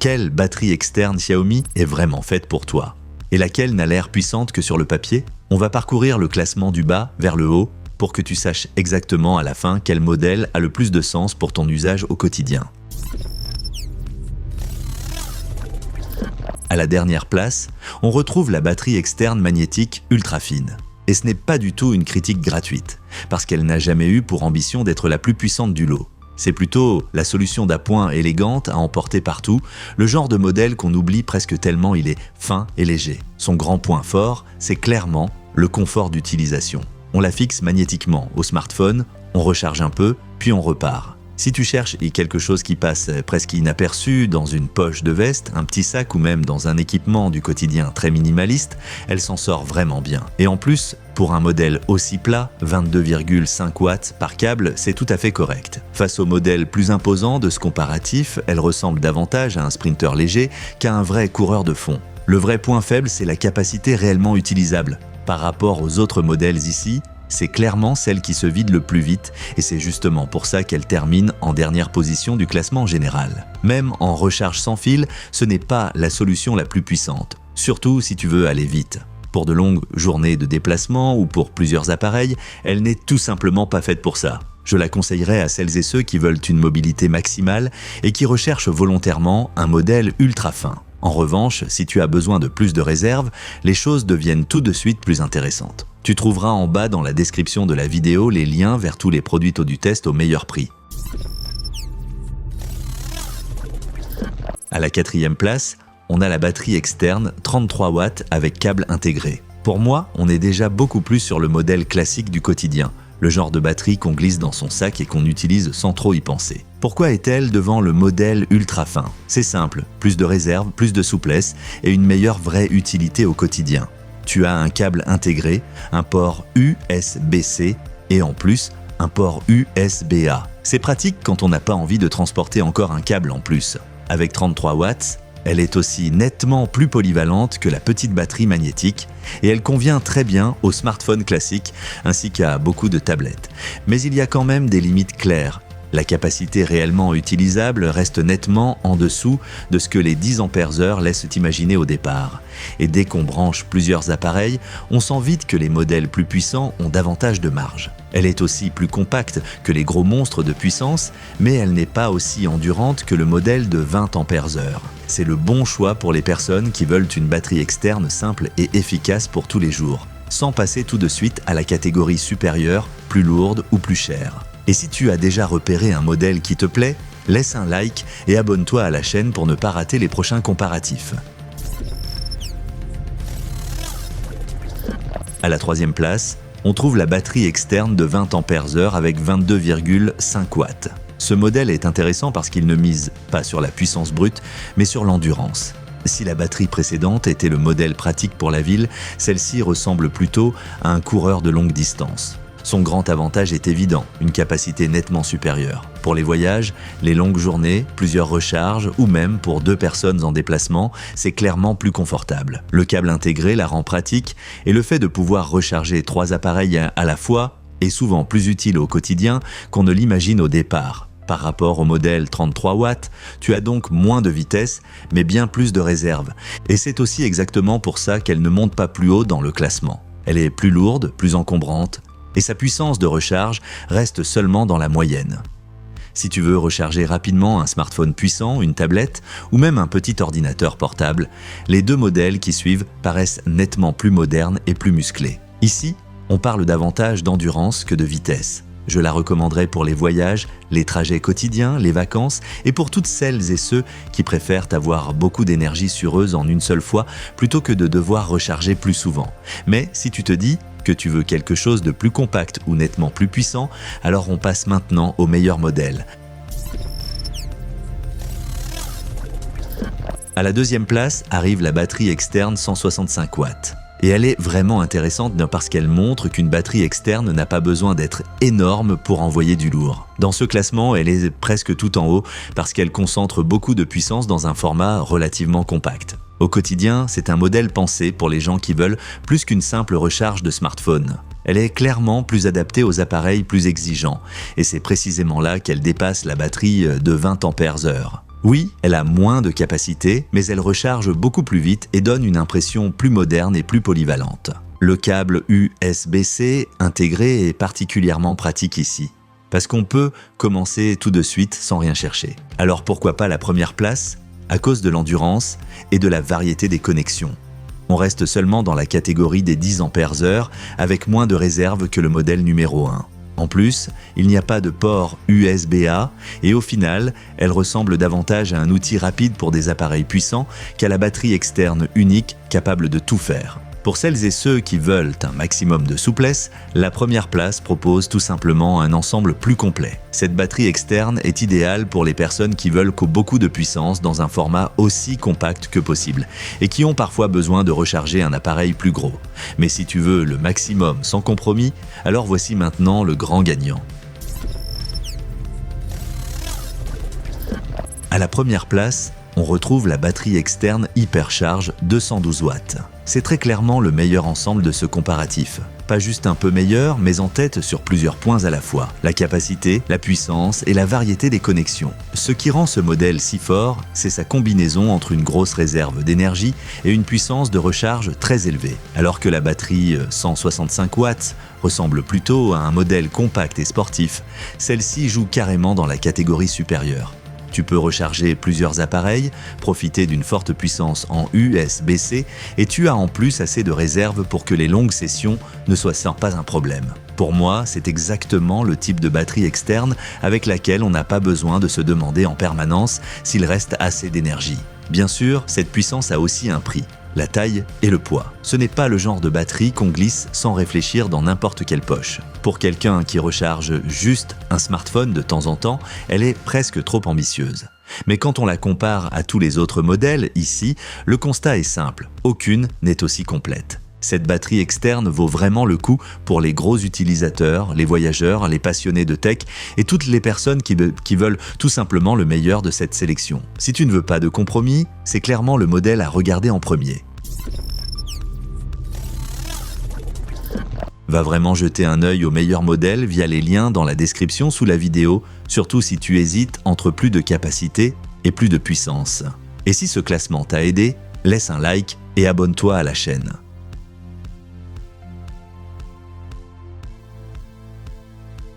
Quelle batterie externe Xiaomi est vraiment faite pour toi? Et laquelle n'a l'air puissante que sur le papier? On va parcourir le classement du bas vers le haut pour que tu saches exactement à la fin quel modèle a le plus de sens pour ton usage au quotidien. À la dernière place, on retrouve la batterie externe magnétique ultra fine. Et ce n'est pas du tout une critique gratuite, parce qu'elle n'a jamais eu pour ambition d'être la plus puissante du lot. C'est plutôt la solution d'appoint élégante à emporter partout, le genre de modèle qu'on oublie presque tellement il est fin et léger. Son grand point fort, c'est clairement le confort d'utilisation. On la fixe magnétiquement au smartphone, on recharge un peu, puis on repart. Si tu cherches quelque chose qui passe presque inaperçu dans une poche de veste, un petit sac ou même dans un équipement du quotidien très minimaliste, elle s'en sort vraiment bien. Et en plus, pour un modèle aussi plat, 22,5 watts par câble, c'est tout à fait correct. Face au modèle plus imposant de ce comparatif, elle ressemble davantage à un sprinter léger qu'à un vrai coureur de fond. Le vrai point faible, c'est la capacité réellement utilisable. Par rapport aux autres modèles ici, c'est clairement celle qui se vide le plus vite et c'est justement pour ça qu'elle termine en dernière position du classement général. Même en recharge sans fil, ce n'est pas la solution la plus puissante, surtout si tu veux aller vite. Pour de longues journées de déplacement ou pour plusieurs appareils, elle n'est tout simplement pas faite pour ça. Je la conseillerais à celles et ceux qui veulent une mobilité maximale et qui recherchent volontairement un modèle ultra fin. En revanche, si tu as besoin de plus de réserve, les choses deviennent tout de suite plus intéressantes. Tu trouveras en bas dans la description de la vidéo les liens vers tous les produits ToduTest au meilleur prix. À la 4e place, on a la batterie externe 33 watts avec câble intégré. Pour moi, on est déjà beaucoup plus sur le modèle classique du quotidien, le genre de batterie qu'on glisse dans son sac et qu'on utilise sans trop y penser. Pourquoi est-elle devant le modèle ultra fin? C'est simple, plus de réserve, plus de souplesse et une meilleure vraie utilité au quotidien. Tu as un câble intégré, un port USB-C et en plus, un port USB-A. C'est pratique quand on n'a pas envie de transporter encore un câble en plus. Avec 33 watts, elle est aussi nettement plus polyvalente que la petite batterie magnétique et elle convient très bien aux smartphones classiques ainsi qu'à beaucoup de tablettes. Mais il y a quand même des limites claires. La capacité réellement utilisable reste nettement en dessous de ce que les 10 Ampères laissent imaginer au départ. Et dès qu'on branche plusieurs appareils, on sent vite que les modèles plus puissants ont davantage de marge. Elle est aussi plus compacte que les gros monstres de puissance, mais elle n'est pas aussi endurante que le modèle de 20 Ampères. C'est le bon choix pour les personnes qui veulent une batterie externe simple et efficace pour tous les jours, sans passer tout de suite à la catégorie supérieure, plus lourde ou plus chère. Et si tu as déjà repéré un modèle qui te plaît, laisse un like et abonne-toi à la chaîne pour ne pas rater les prochains comparatifs. À la 3e place, on trouve la batterie externe de 20 Ampères avec 22,5 watts. Ce modèle est intéressant parce qu'il ne mise pas sur la puissance brute, mais sur l'endurance. Si la batterie précédente était le modèle pratique pour la ville, celle-ci ressemble plutôt à un coureur de longue distance. Son grand avantage est évident, une capacité nettement supérieure. Pour les voyages, les longues journées, plusieurs recharges ou même pour 2 personnes en déplacement, c'est clairement plus confortable. Le câble intégré la rend pratique et le fait de pouvoir recharger 3 appareils à la fois est souvent plus utile au quotidien qu'on ne l'imagine au départ. Par rapport au modèle 33 watts, tu as donc moins de vitesse, mais bien plus de réserve. Et c'est aussi exactement pour ça qu'elle ne monte pas plus haut dans le classement. Elle est plus lourde, plus encombrante, et sa puissance de recharge reste seulement dans la moyenne. Si tu veux recharger rapidement un smartphone puissant, une tablette ou même un petit ordinateur portable, les 2 modèles qui suivent paraissent nettement plus modernes et plus musclés. Ici, on parle davantage d'endurance que de vitesse. Je la recommanderais pour les voyages, les trajets quotidiens, les vacances et pour toutes celles et ceux qui préfèrent avoir beaucoup d'énergie sur eux en une seule fois plutôt que de devoir recharger plus souvent. Mais si tu te dis que tu veux quelque chose de plus compact ou nettement plus puissant, alors on passe maintenant au meilleur modèle. À la 2e place arrive la batterie externe 165 watts. Et elle est vraiment intéressante parce qu'elle montre qu'une batterie externe n'a pas besoin d'être énorme pour envoyer du lourd. Dans ce classement, elle est presque tout en haut parce qu'elle concentre beaucoup de puissance dans un format relativement compact. Au quotidien, c'est un modèle pensé pour les gens qui veulent plus qu'une simple recharge de smartphone. Elle est clairement plus adaptée aux appareils plus exigeants et c'est précisément là qu'elle dépasse la batterie de 20 Ampères. Oui, elle a moins de capacité, mais elle recharge beaucoup plus vite et donne une impression plus moderne et plus polyvalente. Le câble USB-C intégré est particulièrement pratique ici, parce qu'on peut commencer tout de suite sans rien chercher. Alors pourquoi pas la première place? À cause de l'endurance et de la variété des connexions. On reste seulement dans la catégorie des 10 Ampères/heure avec moins de réserve que le modèle numéro 1. En plus, il n'y a pas de port USB-A et au final, elle ressemble davantage à un outil rapide pour des appareils puissants qu'à la batterie externe unique capable de tout faire. Pour celles et ceux qui veulent un maximum de souplesse, la première place propose tout simplement un ensemble plus complet. Cette batterie externe est idéale pour les personnes qui veulent beaucoup de puissance dans un format aussi compact que possible et qui ont parfois besoin de recharger un appareil plus gros. Mais si tu veux le maximum sans compromis, alors voici maintenant le grand gagnant. À la première place, on retrouve la batterie externe Hypercharge 212 watts. C'est très clairement le meilleur ensemble de ce comparatif. Pas juste un peu meilleur, mais en tête sur plusieurs points à la fois. La capacité, la puissance et la variété des connexions. Ce qui rend ce modèle si fort, c'est sa combinaison entre une grosse réserve d'énergie et une puissance de recharge très élevée. Alors que la batterie 165 watts ressemble plutôt à un modèle compact et sportif, celle-ci joue carrément dans la catégorie supérieure. Tu peux recharger plusieurs appareils, profiter d'une forte puissance en USB-C et tu as en plus assez de réserve pour que les longues sessions ne soient pas un problème. Pour moi, c'est exactement le type de batterie externe avec laquelle on n'a pas besoin de se demander en permanence s'il reste assez d'énergie. Bien sûr, cette puissance a aussi un prix. La taille et le poids. Ce n'est pas le genre de batterie qu'on glisse sans réfléchir dans n'importe quelle poche. Pour quelqu'un qui recharge juste un smartphone de temps en temps, elle est presque trop ambitieuse. Mais quand on la compare à tous les autres modèles, ici, le constat est simple, aucune n'est aussi complète. Cette batterie externe vaut vraiment le coup pour les gros utilisateurs, les voyageurs, les passionnés de tech et toutes les personnes qui veulent tout simplement le meilleur de cette sélection. Si tu ne veux pas de compromis, c'est clairement le modèle à regarder en premier. Va vraiment jeter un œil au meilleur modèle via les liens dans la description sous la vidéo, surtout si tu hésites entre plus de capacité et plus de puissance. Et si ce classement t'a aidé, laisse un like et abonne-toi à la chaîne.